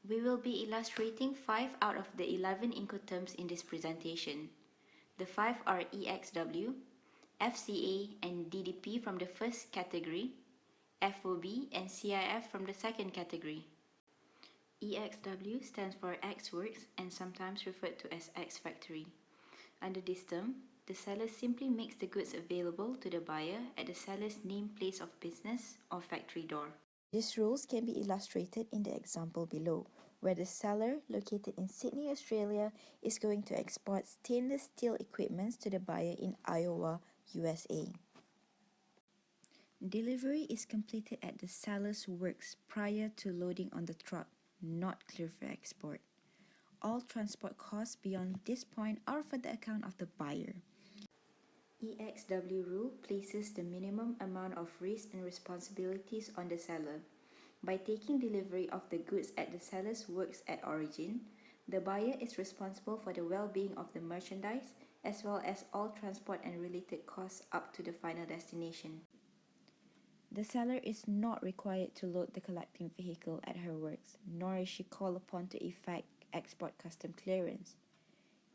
We will be illustrating 5 out of the 11 Incoterms in this presentation. The 5 are EXW, FCA and DDP from the first category, FOB and CIF from the second category. EXW stands for X Works and sometimes referred to as X Factory. Under this term, the seller simply makes the goods available to the buyer at the seller's named place of business or factory door. These rules can be illustrated in the example below, where the seller, located in Sydney, Australia, is going to export stainless steel equipment to the buyer in Iowa, USA. Delivery is completed at the seller's works prior to loading on the truck, not clear for export. All transport costs beyond this point are for the account of the buyer. EXW rule places the minimum amount of risk and responsibilities on the seller. By taking delivery of the goods at the seller's works at origin, the buyer is responsible for the well-being of the merchandise as well as all transport and related costs up to the final destination. The seller is not required to load the collecting vehicle at her works, nor is she called upon to effect export custom clearance.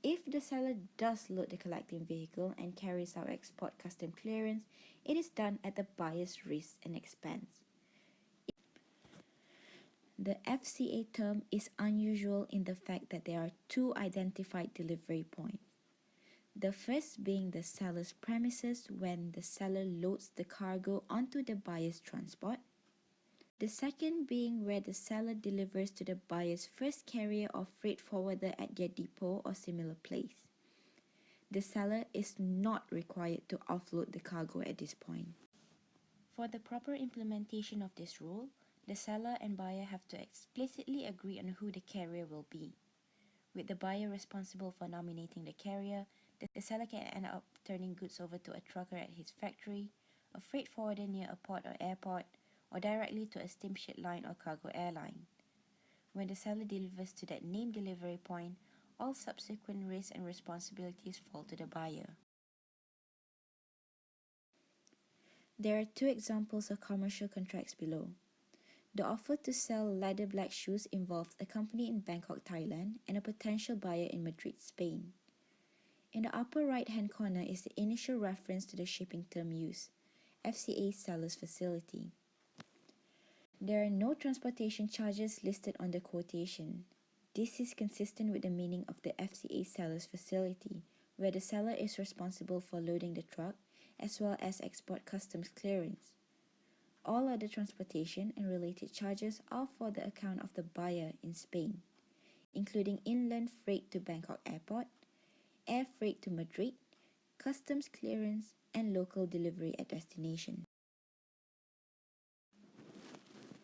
If the seller does load the collecting vehicle and carries out export custom clearance, it is done at the buyer's risk and expense. The FCA term is unusual in the fact that there are two identified delivery points. The first being the seller's premises when the seller loads the cargo onto the buyer's transport. The second being where the seller delivers to the buyer's first carrier or freight forwarder at their depot or similar place. The seller is not required to offload the cargo at this point. For the proper implementation of this rule, the seller and buyer have to explicitly agree on who the carrier will be. With the buyer responsible for nominating the carrier, the seller can end up turning goods over to a trucker at his factory, a freight forwarder near a port or airport, or directly to a steamship line or cargo airline. When the seller delivers to that named delivery point, all subsequent risks and responsibilities fall to the buyer. There are two examples of commercial contracts below. The offer to sell leather black shoes involves a company in Bangkok, Thailand, and a potential buyer in Madrid, Spain. In the upper right-hand corner is the initial reference to the shipping term used, FCA Seller's Facility. There are no transportation charges listed on the quotation. This is consistent with the meaning of the FCA Seller's Facility, where the seller is responsible for loading the truck as well as export customs clearance. All other transportation and related charges are for the account of the buyer in Spain, including inland freight to Bangkok Airport, air freight to Madrid, customs clearance, and local delivery at destination.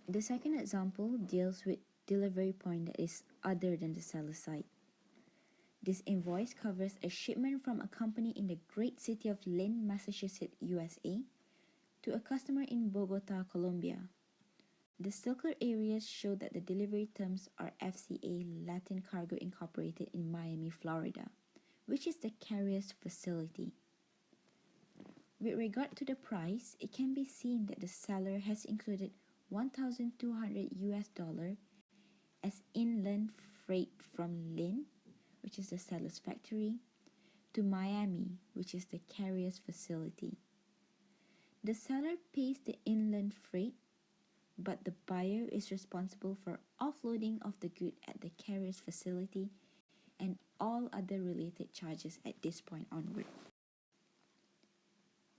The second example deals with delivery point that is other than the seller site. This invoice covers a shipment from a company in the great city of Lynn, Massachusetts, USA, to a customer in Bogota, Colombia. The circular areas show that the delivery terms are FCA Latin Cargo Incorporated in Miami, Florida, which is the carrier's facility. With regard to the price, it can be seen that the seller has included $1,200 as inland freight from Lynn, which is the seller's factory, to Miami, which is the carrier's facility. The seller pays the inland freight, but the buyer is responsible for offloading of the good at the carrier's facility and all other related charges at this point onward.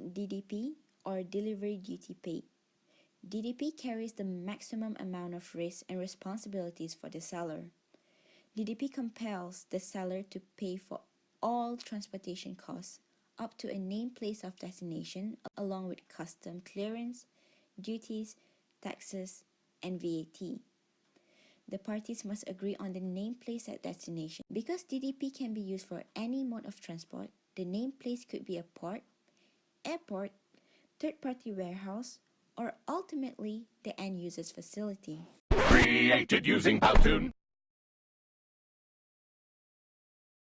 DDP, or Delivery Duty Paid. DDP carries the maximum amount of risk and responsibilities for the seller. DDP compels the seller to pay for all transportation costs up to a named place of destination along with custom clearance, duties, taxes, and VAT. The parties must agree on the named place at destination. Because DDP can be used for any mode of transport, the named place could be a port, airport, third-party warehouse, or ultimately the end user's facility. Created using Powtoon.